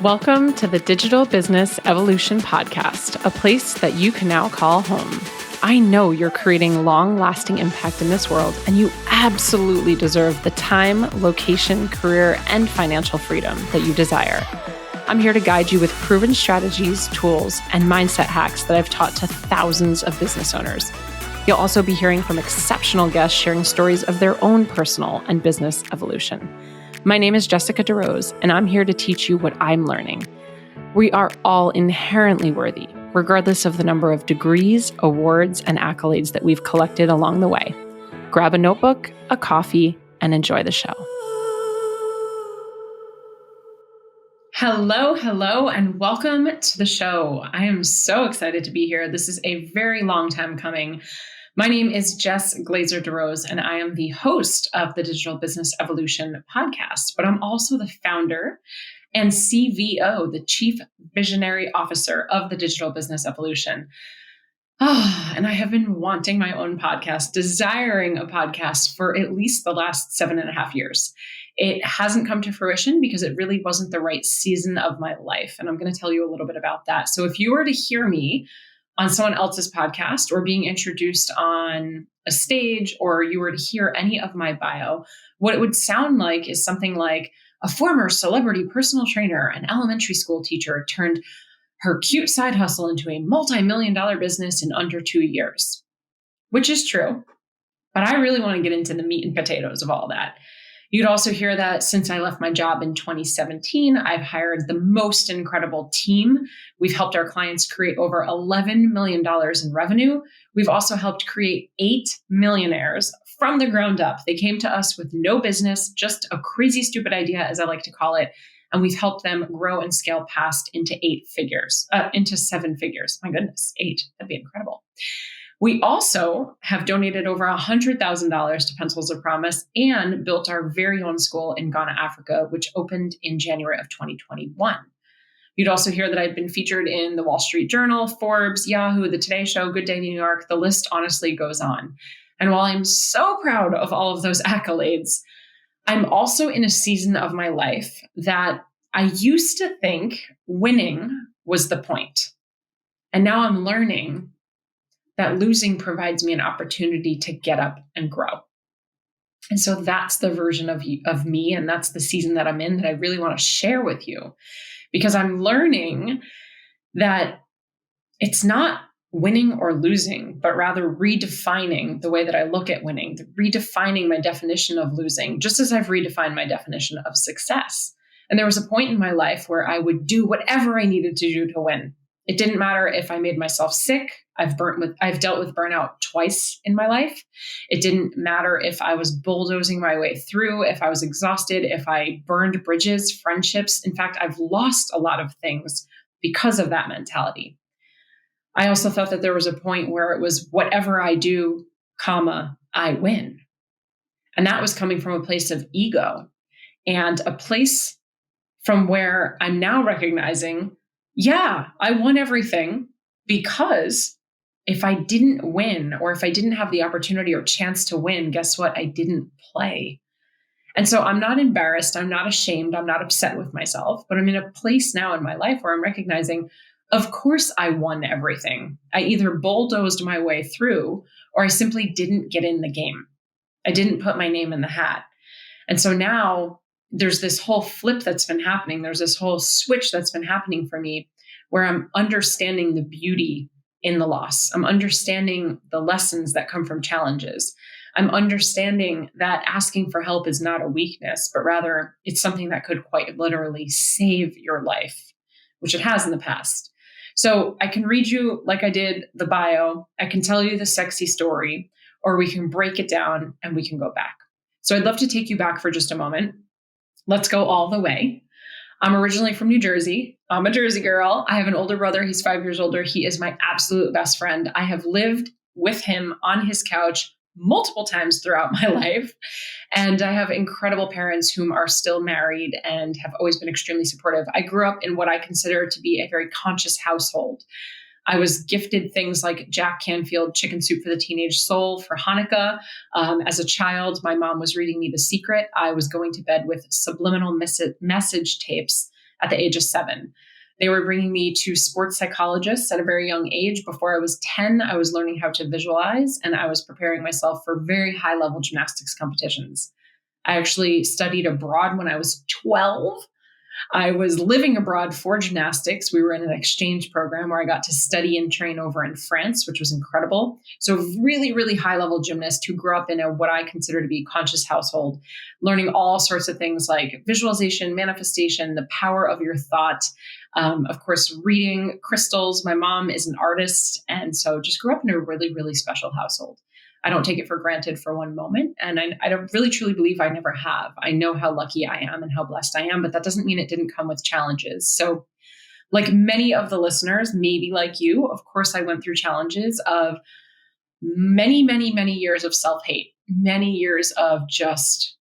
Welcome to the Digital Business Evolution Podcast, a place that you can now call home. I know you're creating long-lasting impact in this world, and you absolutely deserve the time, location, career, and financial freedom that you desire. I'm here to guide you with proven strategies, tools, and mindset hacks that I've taught to thousands of business owners. You'll also be hearing from exceptional guests sharing stories of their own personal and business evolution. My name is Jessica DeRose, and I'm here to teach you what I'm learning. We are all inherently worthy, regardless of the number of degrees, awards, and accolades that we've collected along the way. Grab a notebook, a coffee, and enjoy the show. Hello, and welcome to the show. I am so excited to be here. This is a very long time coming. My name is Jess Glazer DeRose, and I am the host of the Digital Business Evolution podcast, but I'm also the founder and CVO, the Chief Visionary Officer of the Digital Business Evolution. And I have been wanting my own podcast, desiring a podcast for at least the last 7.5 years. It hasn't come to fruition because it really wasn't the right season of my life. And I'm going to tell you a little bit about that. So if you were to hear me on someone else's podcast or being introduced on a stage, or you were to hear any of my bio, what it would sound like is something like a former celebrity personal trainer, an elementary school teacher turned her cute side hustle into a multi-million-dollar business in under 2 years, which is true. But I really want to get into the meat and potatoes of all that. You'd also hear that since I left my job in 2017, I've hired the most incredible team. We've helped our clients create over $11 million in revenue. We've also helped create 8 millionaires from the ground up. They came to us with no business, just a crazy, stupid idea, as I like to call it. And we've helped them grow and scale past into 7 figures. My goodness, 8, that'd be incredible. We also have donated over $100,000 to Pencils of Promise and built our very own school in Ghana, Africa, which opened in January of 2021. You'd also hear that I've been featured in the Wall Street Journal, Forbes, Yahoo, The Today Show, Good Day New York. The list honestly goes on. And while I'm so proud of all of those accolades, I'm also in a season of my life that I used to think winning was the point. And now I'm learning that losing provides me an opportunity to get up and grow. And so that's the version of me, and that's the season that I'm in that I really want to share with you, because I'm learning that it's not winning or losing, but rather redefining the way that I look at winning, redefining my definition of losing, just as I've redefined my definition of success. And there was a point in my life where I would do whatever I needed to do to win. It didn't matter if I made myself sick. I've dealt with burnout twice in my life. It didn't matter if I was bulldozing my way through, if I was exhausted, if I burned bridges, friendships. In fact, I've lost a lot of things because of that mentality. I also thought that there was a point where it was whatever I do, I win. And that was coming from a place of ego and a place from where I'm now recognizing, yeah, I won everything, because if I didn't win, or if I didn't have the opportunity or chance to win, guess what? I didn't play. And so I'm not embarrassed. I'm not ashamed. I'm not upset with myself, but I'm in a place now in my life where I'm recognizing, of course I won everything. I either bulldozed my way through, or I simply didn't get in the game. I didn't put my name in the hat. And so now there's this whole flip that's been happening. There's this whole switch that's been happening for me, where I'm understanding the beauty in the loss. I'm understanding the lessons that come from challenges. I'm understanding that asking for help is not a weakness, but rather it's something that could quite literally save your life, which it has in the past. So I can read you, like I did, the bio. I can tell you the sexy story, or we can break it down and we can go back. So I'd love to take you back for just a moment. Let's go all the way. I'm originally from New Jersey. I'm a Jersey girl. I have an older brother. He's 5 years older. He is my absolute best friend. I have lived with him on his couch multiple times throughout my life. And I have incredible parents whom are still married and have always been extremely supportive. I grew up in what I consider to be a very conscious household. I was gifted things like Jack Canfield Chicken Soup for the Teenage Soul for Hanukkah. As a child, my mom was reading me The Secret. I was going to bed with subliminal message tapes at the age of 7. They were bringing me to sports psychologists at a very young age. Before I was 10, I was learning how to visualize, and I was preparing myself for very high-level gymnastics competitions. I actually studied abroad when I was 12. I was living abroad for gymnastics. We were in an exchange program where I got to study and train over in France, which was incredible. So really, really high level gymnast who grew up in what I consider to be conscious household, learning all sorts of things like visualization, manifestation, the power of your thought. Of course, reading crystals. My mom is an artist. And so just grew up in a really, really special household. I don't take it for granted for one moment. And I don't really truly believe I never have. I know how lucky I am and how blessed I am, but that doesn't mean it didn't come with challenges. So like many of the listeners, maybe like you, of course, I went through challenges of many, many, many years of self-hate, many years of just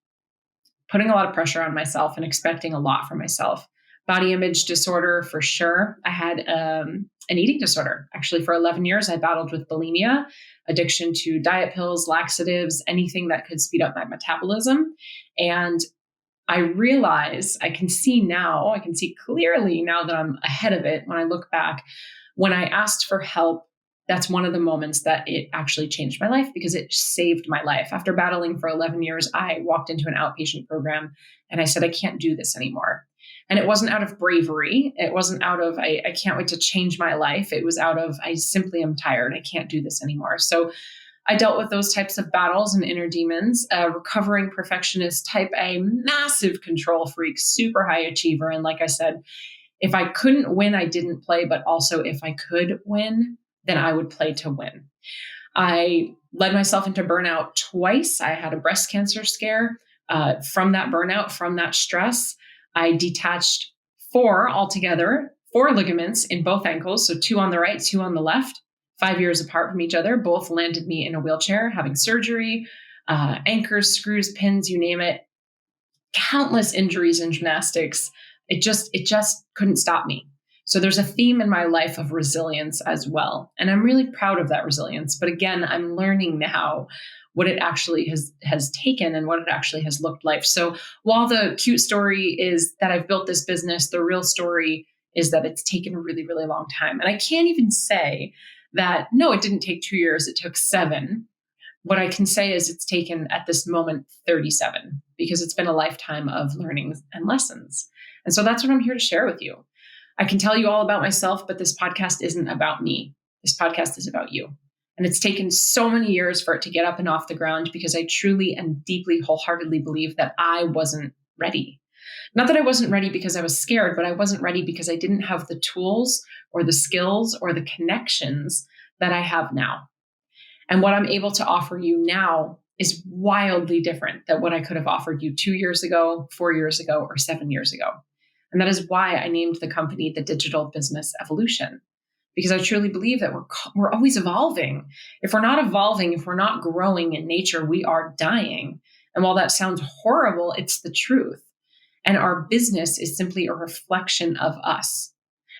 putting a lot of pressure on myself and expecting a lot from myself. Body image disorder for sure. I had an eating disorder. Actually, for 11 years, I battled with bulimia, addiction to diet pills, laxatives, anything that could speed up my metabolism. And I realize I can see clearly now that I'm ahead of it. When I look back, when I asked for help, that's one of the moments that it actually changed my life because it saved my life. After battling for 11 years, I walked into an outpatient program and I said, I can't do this anymore. And it wasn't out of bravery. It wasn't out of, I can't wait to change my life. It was out of, I simply am tired. I can't do this anymore. So I dealt with those types of battles and inner demons, recovering perfectionist, type A, massive control freak, super high achiever. And like I said, if I couldn't win, I didn't play. But also if I could win, then I would play to win. I led myself into burnout twice. I had a breast cancer scare. From that burnout, from that stress, I detached 4 ligaments in both ankles. So 2 on the right, 2 on the left, 5 years apart from each other, both landed me in a wheelchair, having surgery, anchors, screws, pins, you name it, countless injuries in gymnastics. It just couldn't stop me. So there's a theme in my life of resilience as well. And I'm really proud of that resilience. But again, I'm learning now what it actually has taken and what it actually has looked like. So while the cute story is that I've built this business, the real story is that it's taken a really, really long time. And I can't even say that, no, it didn't take 2 years, it took 7. What I can say is it's taken at this moment 37 because it's been a lifetime of learning and lessons. And so that's what I'm here to share with you. I can tell you all about myself, but this podcast isn't about me. This podcast is about you. And it's taken so many years for it to get up and off the ground because I truly and deeply, wholeheartedly believe that I wasn't ready. Not that I wasn't ready because I was scared, but I wasn't ready because I didn't have the tools or the skills or the connections that I have now. And what I'm able to offer you now is wildly different than what I could have offered you 2 years ago, 4 years ago, or 7 years ago. And that is why I named the company the Digital Business Evolution. Because I truly believe that we're always evolving. If we're not evolving, if we're not growing in nature, we are dying. And while that sounds horrible, it's the truth. And our business is simply a reflection of us.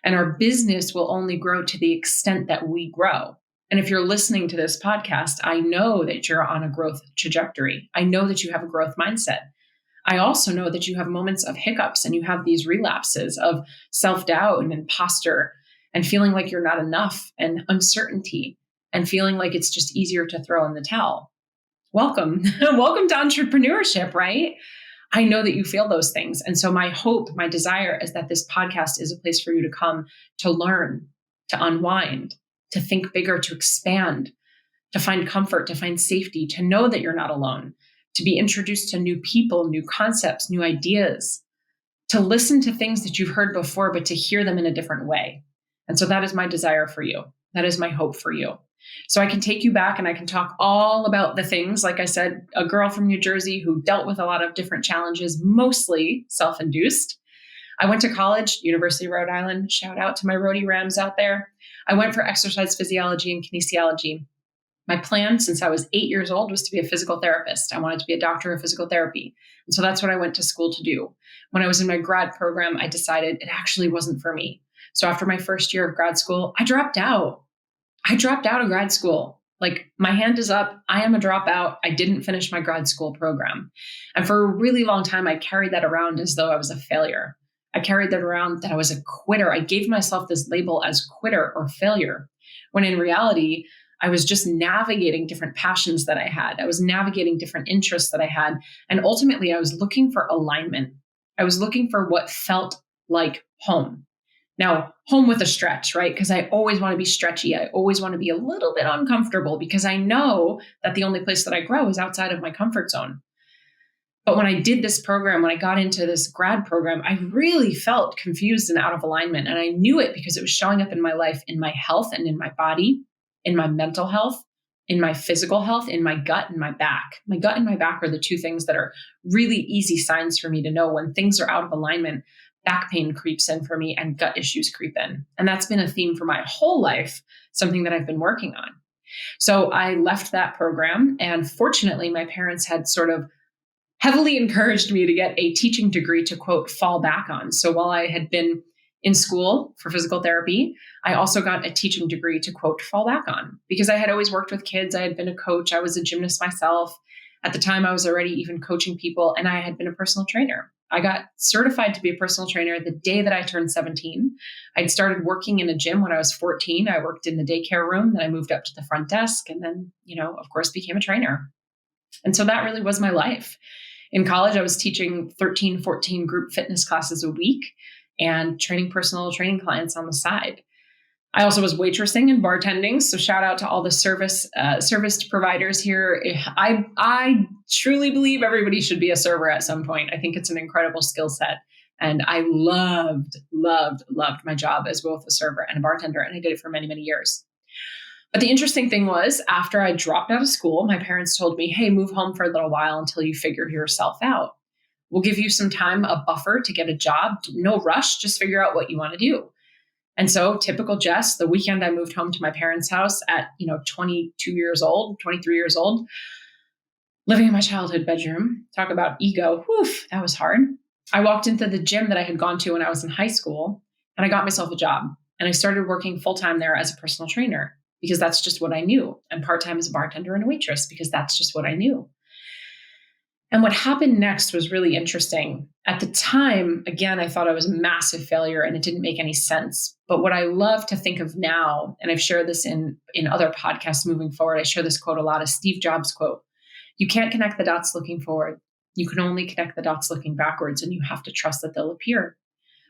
And our business will only grow to the extent that we grow. And if you're listening to this podcast, I know that you're on a growth trajectory. I know that you have a growth mindset. I also know that you have moments of hiccups and you have these relapses of self-doubt and imposter and feeling like you're not enough and uncertainty and feeling like it's just easier to throw in the towel. Welcome. Welcome to entrepreneurship, right? I know that you feel those things. And so my hope, my desire is that this podcast is a place for you to come to learn, to unwind, to think bigger, to expand, to find comfort, to find safety, to know that you're not alone, to be introduced to new people, new concepts, new ideas, to listen to things that you've heard before, but to hear them in a different way. And so that is my desire for you. That is my hope for you. So I can take you back and I can talk all about the things, like I said, a girl from New Jersey who dealt with a lot of different challenges, mostly self-induced. I went to college, University of Rhode Island. Shout out to my Rhody Rams out there. I went for exercise physiology and kinesiology. My plan since I was 8 years old was to be a physical therapist. I wanted to be a doctor of physical therapy. And so that's what I went to school to do. When I was in my grad program, I decided it actually wasn't for me. So after my first year of grad school, I dropped out. I dropped out of grad school. Like, my hand is up. I am a dropout. I didn't finish my grad school program. And for a really long time, I carried that around as though I was a failure. I carried that around, that I was a quitter. I gave myself this label as quitter or failure, when in reality, I was just navigating different passions that I had. I was navigating different interests that I had. And ultimately, I was looking for alignment. I was looking for what felt like home. Now, home with a stretch, right? Because I always want to be stretchy. I always want to be a little bit uncomfortable because I know that the only place that I grow is outside of my comfort zone. But when I did this program, when I got into this grad program, I really felt confused and out of alignment. And I knew it because it was showing up in my life, in my health and in my body, in my mental health, in my physical health, in my gut and my back. My gut and my back are the two things that are really easy signs for me to know when things are out of alignment. Back pain creeps in for me and gut issues creep in. And that's been a theme for my whole life, something that I've been working on. So I left that program. And fortunately, my parents had sort of heavily encouraged me to get a teaching degree to, quote, fall back on. So while I had been in school for physical therapy, I also got a teaching degree to, quote, fall back on, because I had always worked with kids. I had been a coach. I was a gymnast myself. At the time, I was already even coaching people, and I had been a personal trainer. I got certified to be a personal trainer the day that I turned 17. I'd started working in a gym when I was 14. I worked in the daycare room. Then I moved up to the front desk and then, of course, became a trainer. And so that really was my life. In college, I was teaching 13, 14 group fitness classes a week and training personal training clients on the side. I also was waitressing and bartending. So shout out to all the service providers here. I truly believe everybody should be a server at some point. I think it's an incredible skill set. And I loved my job as both a server and a bartender. And I did it for many, many years. But the interesting thing was, after I dropped out of school, my parents told me, hey, move home for a little while until you figure yourself out. We'll give you some time, a buffer to get a job. No rush, just figure out what you want to do. And so typical Jess, the weekend I moved home to my parents' house at, 22 years old, 23 years old, living in my childhood bedroom. Talk about ego. Whew, that was hard. I walked into the gym that I had gone to when I was in high school, and I got myself a job. And I started working full-time there as a personal trainer because that's just what I knew. And part-time as a bartender and a waitress because that's just what I knew. And what happened next was really interesting. At the time, again, I thought I was a massive failure and it didn't make any sense. But what I love to think of now, and I've shared this in other podcasts moving forward, I share this quote a lot, a Steve Jobs quote. You can't connect the dots looking forward. You can only connect the dots looking backwards, and you have to trust that they'll appear.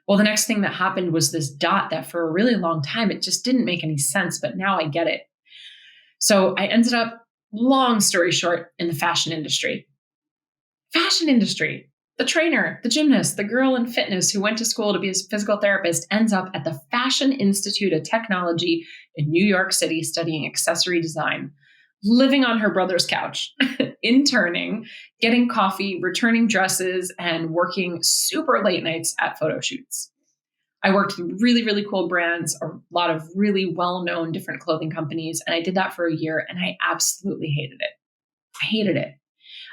Well, the next thing that happened was this dot that for a really long time, it just didn't make any sense, but now I get it. So I ended up, long story short, in the fashion industry. The trainer, the gymnast, the girl in fitness who went to school to be a physical therapist ends up at the Fashion Institute of Technology in New York City studying accessory design, living on her brother's couch, interning, getting coffee, returning dresses, and working super late nights at photo shoots. I worked with really, really cool brands, a lot of really well-known different clothing companies, and I did that for a year, and I absolutely hated it. I hated it.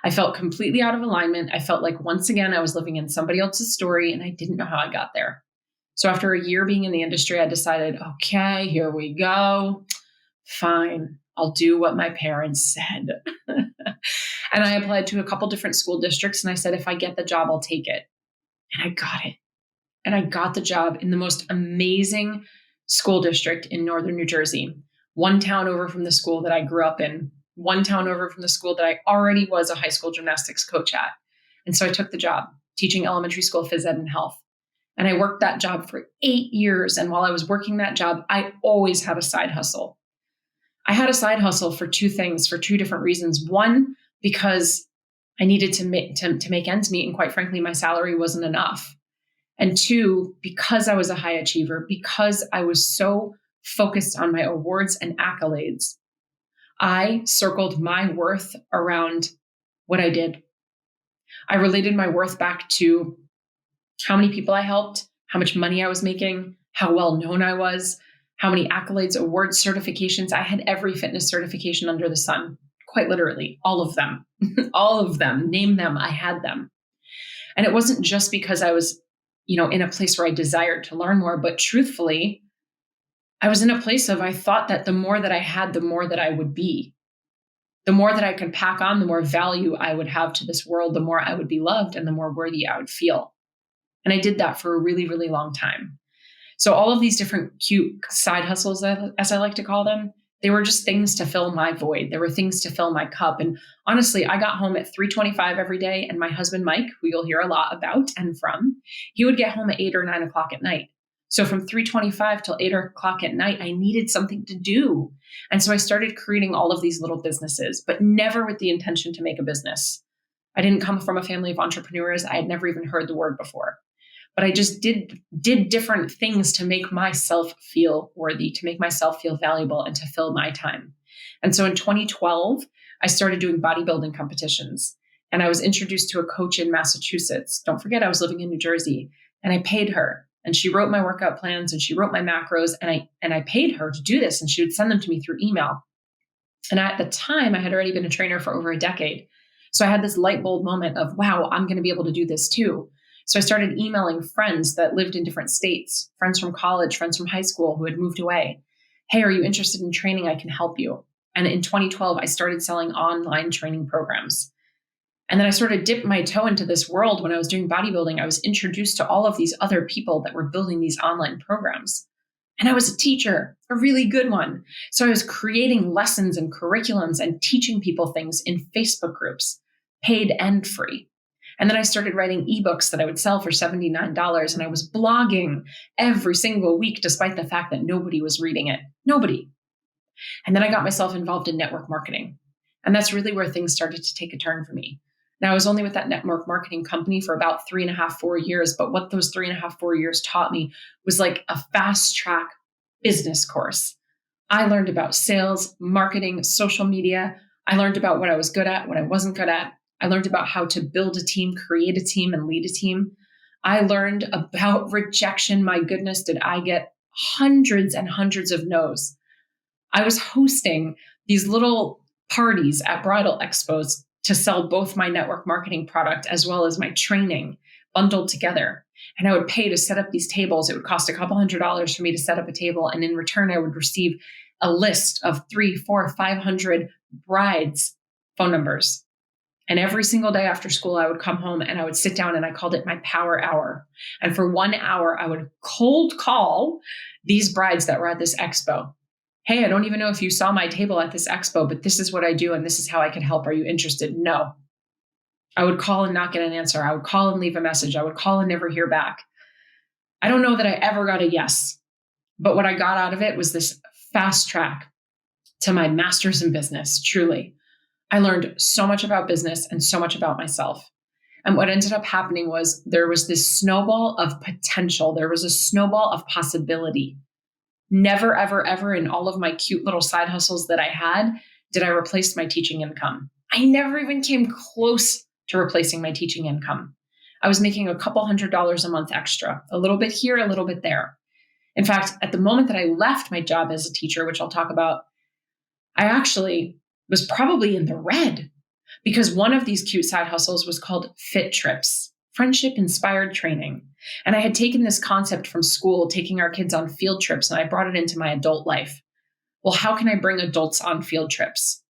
I felt completely out of alignment. I felt like once again, I was living in somebody else's story and I didn't know how I got there. So after a year being in the industry, I decided, okay, here we go. Fine. I'll do what my parents said. And I applied to a couple different school districts and I said, if I get the job, I'll take it. And I got it. And I got the job in the most amazing school district in northern New Jersey, one town over from the school that I grew up in. One town over from the school that I already was a high school gymnastics coach at. And so I took the job teaching elementary school phys ed and health. And I worked that job for 8 years. And while I was working that job, I always had a side hustle. I had a side hustle for two things, for two different reasons. One, because I needed to make ends meet. And quite frankly, my salary wasn't enough. And two, because I was a high achiever, because I was so focused on my awards and accolades, I circled my worth around what I did. I related my worth back to how many people I helped, how much money I was making, how well known I was, how many accolades, awards, certifications. I had every fitness certification under the sun, quite literally, all of them, all of them, name them, I had them. And it wasn't just because I was, in a place where I desired to learn more, but truthfully, I was in a place of, I thought that the more that I had, the more that I would be. The more that I could pack on, the more value I would have to this world, the more I would be loved and the more worthy I would feel. And I did that for a really, really long time. So all of these different cute side hustles, as I like to call them, they were just things to fill my void. There were things to fill my cup. And honestly, I got home at 3:25 every day. And my husband, Mike, who you'll hear a lot about and from, he would get home at 8 or 9 o'clock at night. So from 3:25 till 8 o'clock at night, I needed something to do. And so I started creating all of these little businesses, but never with the intention to make a business. I didn't come from a family of entrepreneurs. I had never even heard the word before. But I just did different things to make myself feel worthy, to make myself feel valuable, and to fill my time. And so in 2012, I started doing bodybuilding competitions. And I was introduced to a coach in Massachusetts. Don't forget, I was living in New Jersey. And I paid her. And she wrote my workout plans and she wrote my macros. And I paid her to do this. And she would send them to me through email. And at the time, I had already been a trainer for over a decade. So I had this light bulb moment of, wow, I'm going to be able to do this too. So I started emailing friends that lived in different states, friends from college, friends from high school who had moved away. Hey, are you interested in training? I can help you. And in 2012, I started selling online training programs. And then I sort of dipped my toe into this world when I was doing bodybuilding. I was introduced to all of these other people that were building these online programs. And I was a teacher, a really good one. So I was creating lessons and curriculums and teaching people things in Facebook groups, paid and free. And then I started writing ebooks that I would sell for $79. And I was blogging every single week, despite the fact that nobody was reading it. Nobody. And then I got myself involved in network marketing. And that's really where things started to take a turn for me. Now, I was only with that network marketing company for about 3.5, 4 years. But what those 3.5, 4 years taught me was like a fast track business course. I learned about sales, marketing, social media. I learned about what I was good at, what I wasn't good at. I learned about how to build a team, create a team, and lead a team. I learned about rejection. My goodness, did I get hundreds and hundreds of no's. I was hosting these little parties at bridal expos to sell both my network marketing product as well as my training bundled together. And I would pay to set up these tables. It would cost a couple $100s for me to set up a table. And in return, I would receive a list of 300, 400, 500 brides' phone numbers. And every single day after school, I would come home and I would sit down and I called it my power hour. And for 1 hour, I would cold call these brides that were at this expo. Hey, I don't even know if you saw my table at this expo, but this is what I do and this is how I can help. Are you interested? No. I would call and not get an answer. I would call and leave a message. I would call and never hear back. I don't know that I ever got a yes, but what I got out of it was this fast track to my master's in business, truly. I learned so much about business and so much about myself. And what ended up happening was there was this snowball of potential. There was a snowball of possibility. Never, ever, ever in all of my cute little side hustles that I had, did I replace my teaching income. I never even came close to replacing my teaching income. I was making a couple $100s a month extra, a little bit here, a little bit there. In fact, at the moment that I left my job as a teacher, which I'll talk about, I actually was probably in the red because one of these cute side hustles was called Fit Trips, friendship inspired training. And I had taken this concept from school, taking our kids on field trips, and I brought it into my adult life. Well, how can I bring adults on field trips?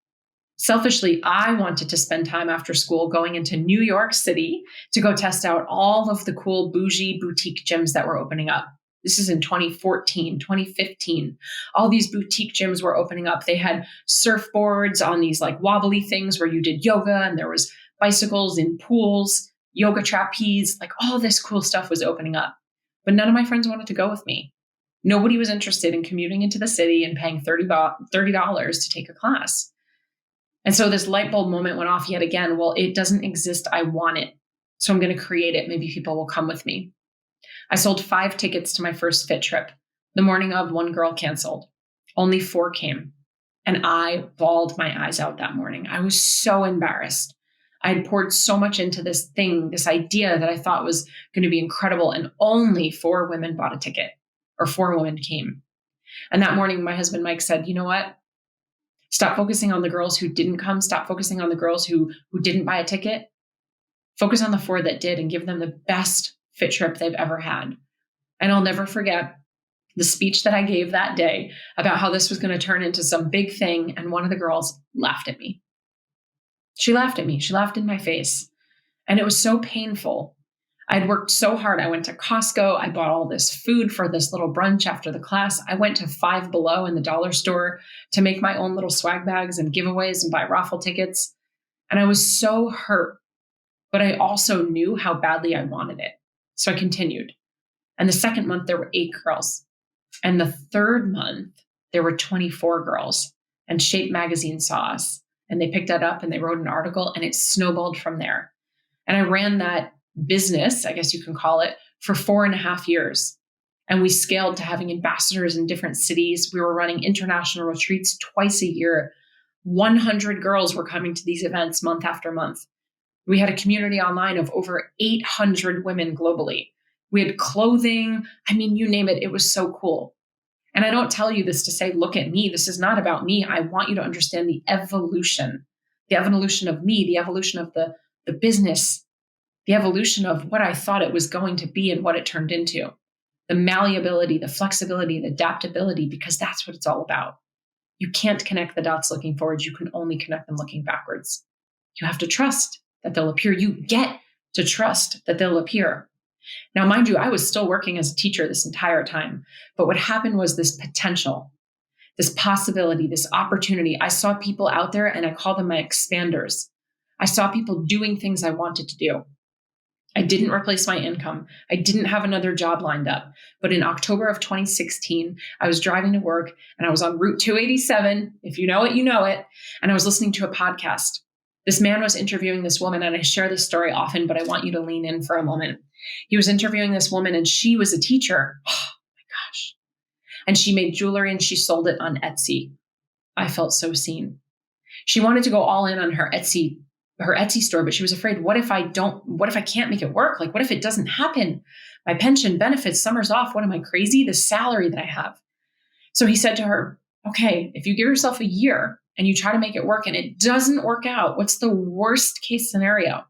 Selfishly, I wanted to spend time after school going into New York City to go test out all of the cool bougie boutique gyms that were opening up. This is in 2014, 2015. All these boutique gyms were opening up. They had surfboards on these like wobbly things where you did yoga, and there was bicycles in pools, yoga trapeze, like all this cool stuff was opening up. But none of my friends wanted to go with me. Nobody was interested in commuting into the city and paying $30 to take a class. And so this light bulb moment went off yet again. Well, it doesn't exist. I want it. So I'm going to create it. Maybe people will come with me. I sold 5 tickets to my first fit trip. The morning of, 1 girl canceled. Only 4 came. And I bawled my eyes out that morning. I was so embarrassed. I had poured so much into this thing, this idea that I thought was going to be incredible. And only 4 women bought a ticket, or 4 women came. And that morning, my husband, Mike, said, you know what? Stop focusing on the girls who didn't come. Stop focusing on the girls who didn't buy a ticket. Focus on the 4 that did and give them the best fit trip they've ever had. And I'll never forget the speech that I gave that day about how this was going to turn into some big thing. And one of the girls laughed at me. She laughed at me. She laughed in my face. And it was so painful. I'd worked so hard. I went to Costco. I bought all this food for this little brunch after the class. I went to Five Below in the dollar store to make my own little swag bags and giveaways and buy raffle tickets. And I was so hurt, but I also knew how badly I wanted it. So I continued. And the second month, there were 8 girls. And the third month, there were 24 girls. And Shape Magazine saw us. And they picked that up and they wrote an article, and it snowballed from there. And I ran that business, I guess you can call it, for 4.5 years. And we scaled to having ambassadors in different cities. We were running international retreats twice a year. 100 girls were coming to these events month after month. We had a community online of over 800 women globally. We had clothing. I mean, you name it. It was so cool. And I don't tell you this to say, look at me. This is not about me. I want you to understand the evolution of me, the evolution of the business, the evolution of what I thought it was going to be and what it turned into, the malleability, the flexibility, the adaptability, because that's what it's all about. You can't connect the dots looking forward. You can only connect them looking backwards. You have to trust that they'll appear. You get to trust that they'll appear. Now, mind you, I was still working as a teacher this entire time, but what happened was this potential, this possibility, this opportunity. I saw people out there, and I call them my expanders. I saw people doing things I wanted to do. I didn't replace my income. I didn't have another job lined up. But in October of 2016, I was driving to work and I was on Route 287. If you know it, you know it. And I was listening to a podcast. This man was interviewing this woman, and I share this story often, but I want you to lean in for a moment. He was interviewing this woman, and she was a teacher. Oh my gosh. And she made jewelry and she sold it on Etsy. I felt so seen. She wanted to go all in on her Etsy store, but she was afraid, what if I can't make it work? Like, what if it doesn't happen? My pension, benefits, summer's off. What am I, crazy? The salary that I have. So he said to her, okay, if you give yourself a year and you try to make it work and it doesn't work out, what's the worst case scenario?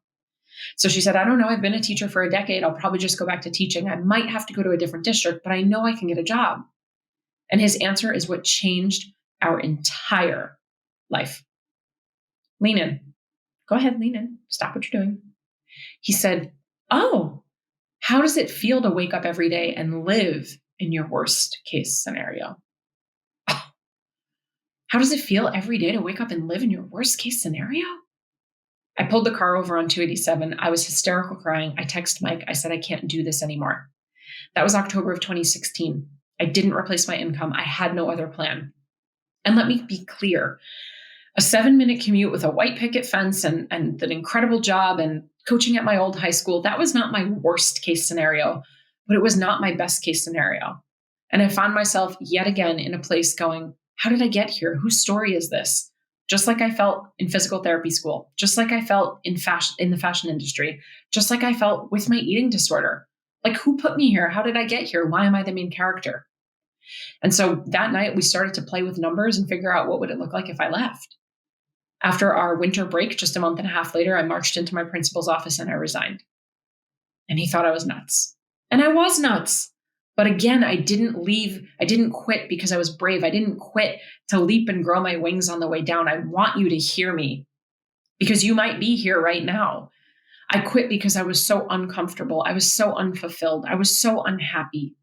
So she said, I don't know. I've been a teacher for a decade. I'll probably just go back to teaching. I might have to go to a different district, but I know I can get a job. And his answer is what changed our entire life. Lean in. Go ahead, lean in. Stop what you're doing. He said, oh, how does it feel to wake up every day and live in your worst case scenario? Oh, how does it feel every day to wake up and live in your worst case scenario? I pulled the car over on 287. I was hysterical crying. I texted Mike. I said, I can't do this anymore. That was October of 2016. I didn't replace my income. I had no other plan. And let me be clear. A 7-minute commute with a white picket fence and an incredible job and coaching at my old high school, that was not my worst case scenario, but it was not my best case scenario. And I found myself yet again in a place going, how did I get here? Whose story is this? Just like I felt in physical therapy school, just like I felt in the fashion industry, just like I felt with my eating disorder. Like, who put me here? How did I get here? Why am I the main character? And so that night we started to play with numbers and figure out what would it look like if I left. After our winter break, just a month and a half later, I marched into my principal's office and I resigned. And he thought I was nuts. And I was nuts. But again, I didn't leave. I didn't quit because I was brave. I didn't quit to leap and grow my wings on the way down. I want you to hear me because you might be here right now. I quit because I was so uncomfortable. I was so unfulfilled. I was so unhappy.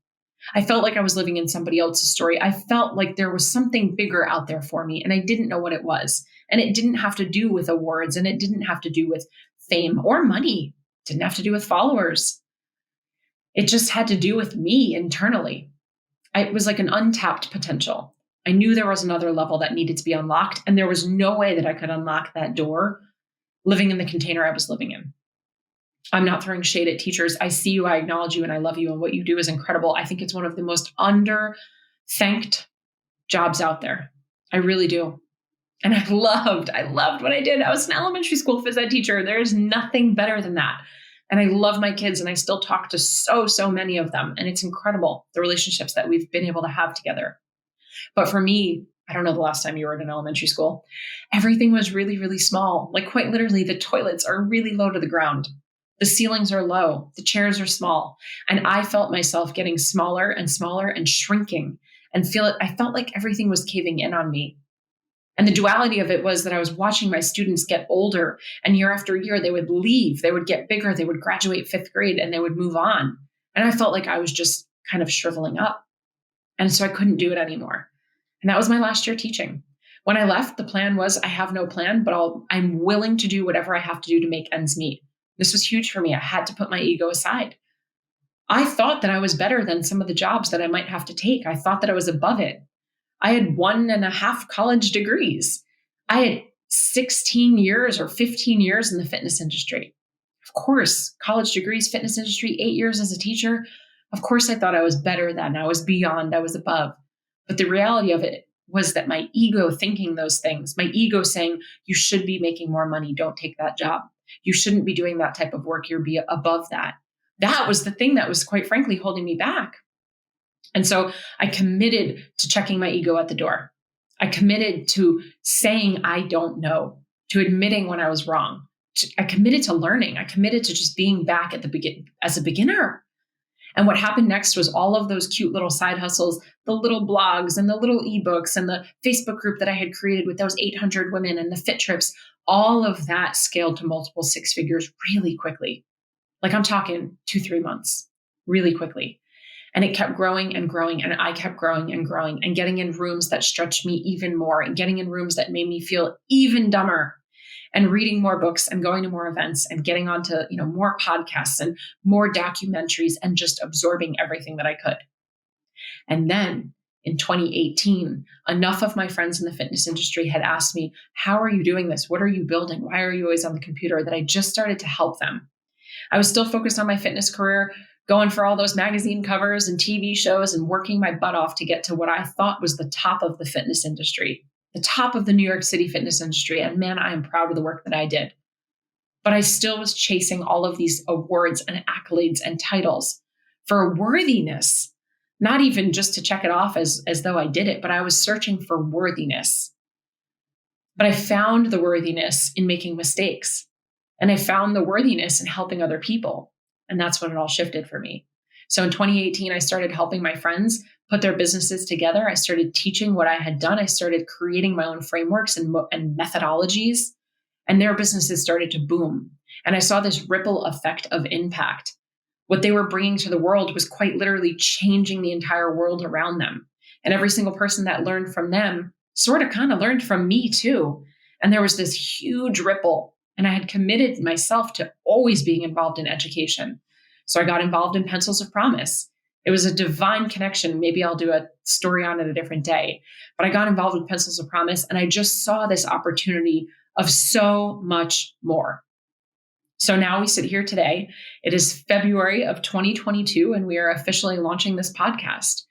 I felt like I was living in somebody else's story. I felt like there was something bigger out there for me, and I didn't know what it was. And it didn't have to do with awards, and it didn't have to do with fame or money. It didn't have to do with followers. It just had to do with me internally. It was like an untapped potential. I knew there was another level that needed to be unlocked, and there was no way that I could unlock that door living in the container I was living in. I'm not throwing shade at teachers. I see you, I acknowledge you, and I love you, and what you do is incredible. I think it's one of the most under-thanked jobs out there. I really do. And I loved what I did. I was an elementary school phys ed teacher. There's nothing better than that. And I love my kids, and I still talk to so many of them. And it's incredible, the relationships that we've been able to have together. But for me, I don't know the last time you were in an elementary school, everything was really, really small. Like, quite literally, the toilets are really low to the ground. The ceilings are low. The chairs are small. And I felt myself getting smaller and smaller and shrinking I felt like everything was caving in on me. And the duality of it was that I was watching my students get older, and year after year, they would leave, they would get bigger, they would graduate 5th grade, and they would move on. And I felt like I was just kind of shriveling up. And so I couldn't do it anymore. And that was my last year teaching. When I left, the plan was I have no plan, but I'm willing to do whatever I have to do to make ends meet. This was huge for me. I had to put my ego aside. I thought that I was better than some of the jobs that I might have to take. I thought that I was above it. I had 1.5 college degrees. I had 16 years or 15 years in the fitness industry. Of course, college degrees, fitness industry, 8 years as a teacher. Of course, I thought I was better than, I was beyond, I was above. But the reality of it was that my ego thinking those things, my ego saying, you should be making more money, don't take that job. You shouldn't be doing that type of work, you're above that. That was the thing that was, quite frankly, holding me back. And so I committed to checking my ego at the door. I committed to saying I don't know, to admitting when I was wrong. I committed to learning. I committed to just being back at the beginning as a beginner. And what happened next was all of those cute little side hustles, the little blogs and the little ebooks and the Facebook group that I had created with those 800 women and the fit trips. All of that scaled to multiple 6 figures really quickly. Like I'm talking 2-3 months, really quickly. And it kept growing and growing, and I kept growing and growing and getting in rooms that stretched me even more and getting in rooms that made me feel even dumber and reading more books and going to more events and getting onto, more podcasts and more documentaries and just absorbing everything that I could. And then in 2018, enough of my friends in the fitness industry had asked me, how are you doing this? What are you building? Why are you always on the computer? That I just started to help them. I was still focused on my fitness career, going for all those magazine covers and TV shows and working my butt off to get to what I thought was the top of the fitness industry, the top of the New York City fitness industry. And man, I am proud of the work that I did. But I still was chasing all of these awards and accolades and titles for worthiness, not even just to check it off as though I did it, but I was searching for worthiness. But I found the worthiness in making mistakes. And I found the worthiness in helping other people. And that's when it all shifted for me. So in 2018, I started helping my friends put their businesses together. I started teaching what I had done. I started creating my own frameworks and methodologies, and their businesses started to boom. And I saw this ripple effect of impact. What they were bringing to the world was quite literally changing the entire world around them. And every single person that learned from them sort of kind of learned from me too. And there was this huge ripple. And I had committed myself to always being involved in education. So I got involved in Pencils of Promise. It was a divine connection. Maybe I'll do a story on it a different day. But I got involved with Pencils of Promise, and I just saw this opportunity of so much more. So now we sit here today. It is February of 2022, and we are officially launching this podcast.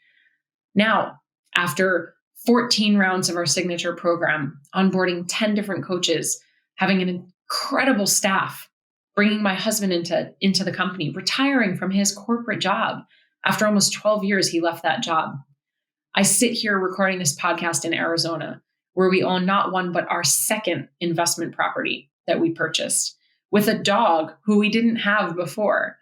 Now, after 14 rounds of our signature program, onboarding 10 different coaches, having an incredible staff, bringing my husband into the company, retiring from his corporate job. After almost 12 years, he left that job. I sit here recording this podcast in Arizona, where we own not one, but our second investment property that we purchased with a dog who we didn't have before.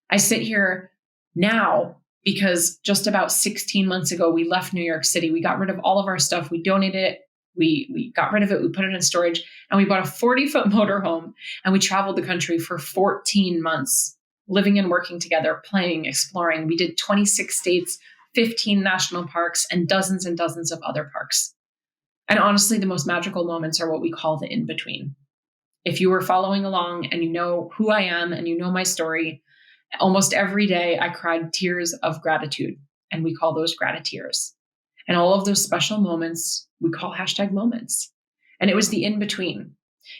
I sit here now because just about 16 months ago, we left New York City. We got rid of all of our stuff. We donated it. We got rid of it. We put it in storage, and we bought a 40-foot motorhome, and we traveled the country for 14 months, living and working together, playing, exploring. We did 26 states, 15 national parks, and dozens of other parks. And honestly, the most magical moments are what we call the in-between. If you were following along and you know who I am and you know my story, almost every day I cried tears of gratitude, and we call those gratiteers. And all of those special moments, we call #moments. And it was the in-between.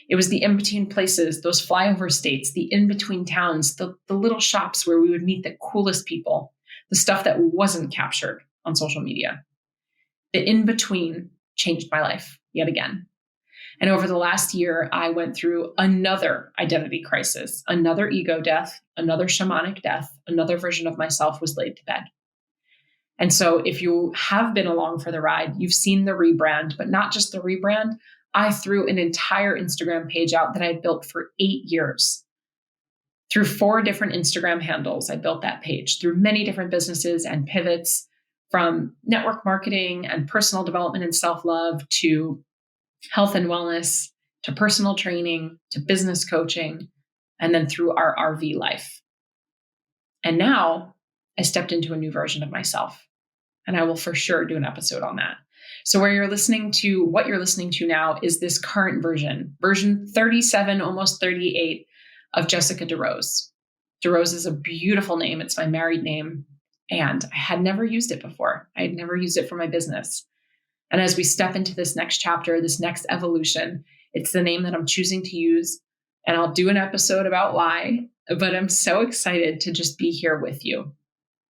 It was the in-between places, those flyover states, the in-between towns, the little shops where we would meet the coolest people, the stuff that wasn't captured on social media. The in-between changed my life yet again. And over the last year, I went through another identity crisis, another ego death, another shamanic death, another version of myself was laid to bed. And so if you have been along for the ride, you've seen the rebrand, but not just the rebrand. I threw an entire Instagram page out that I had built for 8 years. Through 4 different Instagram handles, I built that page through many different businesses and pivots, from network marketing and personal development and self-love to health and wellness, to personal training, to business coaching, and then through our RV life. And now I stepped into a new version of myself, and I will for sure do an episode on that. So what you're listening to now is this current version 37, almost 38 of Jessica DeRose. DeRose is a beautiful name. It's my married name. And I had never used it before. I had never used it for my business. And as we step into this next chapter, this next evolution, it's the name that I'm choosing to use. And I'll do an episode about why, but I'm so excited to just be here with you.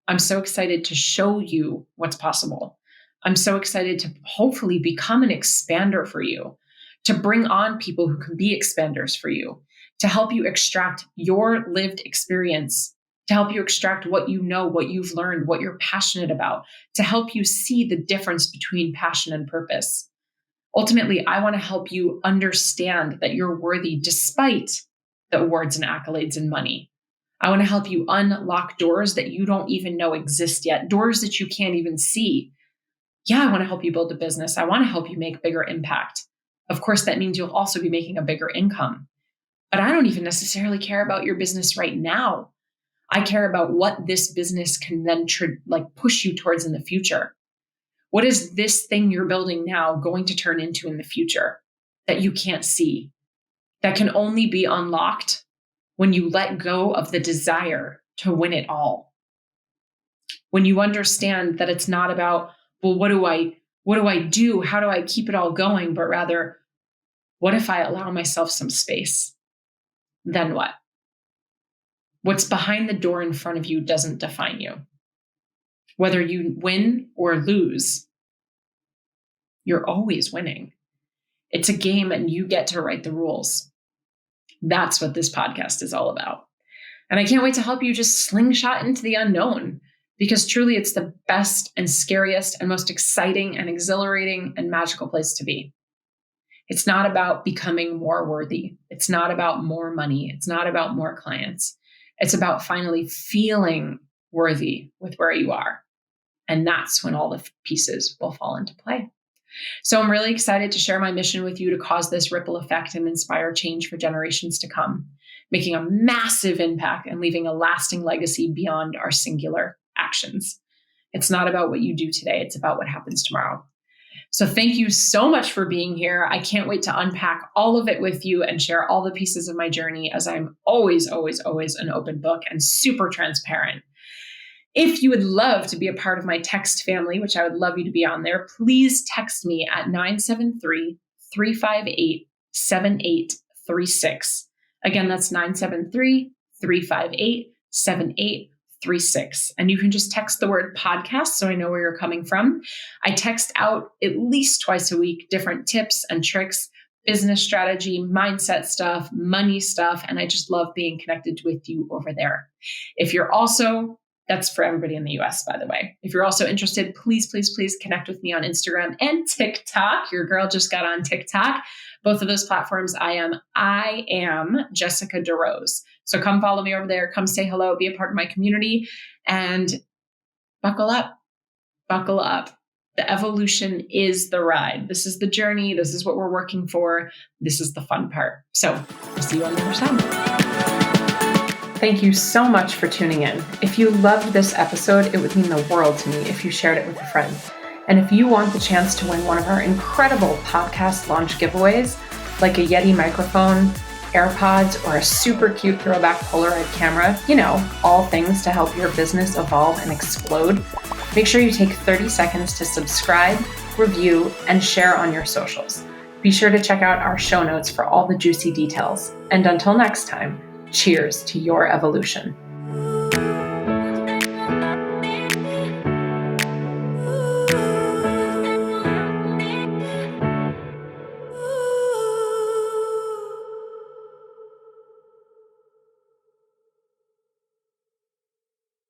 I'm so excited to show you what's possible. I'm so excited to hopefully become an expander for you, to bring on people who can be expanders for you, to help you extract your lived experience, to help you extract what you know, what you've learned, what you're passionate about, to help you see the difference between passion and purpose. Ultimately, I want to help you understand that you're worthy despite the awards and accolades and money. I want to help you unlock doors that you don't even know exist yet, doors that you can't even see. Yeah, I want to help you build a business. I want to help you make bigger impact. Of course, that means you'll also be making a bigger income. But I don't even necessarily care about your business right now. I care about what this business can then push you towards in the future. What is this thing you're building now going to turn into in the future that you can't see, that can only be unlocked when you let go of the desire to win it all? When you understand that it's not about, well, what do I do? How do I keep it all going? But rather, what if I allow myself some space? Then what? What's behind the door in front of you doesn't define you. Whether you win or lose, you're always winning. It's a game and you get to write the rules. That's what this podcast is all about. And I can't wait to help you just slingshot into the unknown, because truly it's the best and scariest and most exciting and exhilarating and magical place to be. It's not about becoming more worthy. It's not about more money. It's not about more clients. It's about finally feeling worthy with where you are. And that's when all the pieces will fall into play. So I'm really excited to share my mission with you to cause this ripple effect and inspire change for generations to come, making a massive impact and leaving a lasting legacy beyond our singular actions. It's not about what you do today. It's about what happens tomorrow. So thank you so much for being here. I can't wait to unpack all of it with you and share all the pieces of my journey, as I'm always, always, always an open book and super transparent. If you would love to be a part of my text family, which I would love you to be on there, please text me at 973-358-7836. Again, that's 973-358-7836. And you can just text the word podcast so I know where you're coming from. I text out at least twice a week different tips and tricks, business strategy, mindset stuff, money stuff, and I just love being connected with you over there. If you're also, that's for everybody in the US, by the way. If you're also interested, please, please, please connect with me on Instagram and TikTok. Your girl just got on TikTok. Both of those platforms, I am Jessica DeRose. So come follow me over there. Come say hello, be a part of my community, and buckle up. Buckle up. The evolution is the ride. This is the journey. This is what we're working for. This is the fun part. So I'll see you on the other side. Thank you so much for tuning in. If you loved this episode, it would mean the world to me if you shared it with a friend. And if you want the chance to win one of our incredible podcast launch giveaways, like a Yeti microphone, AirPods, or a super cute throwback Polaroid camera, all things to help your business evolve and explode, make sure you take 30 seconds to subscribe, review, and share on your socials. Be sure to check out our show notes for all the juicy details. And until next time, cheers to your evolution.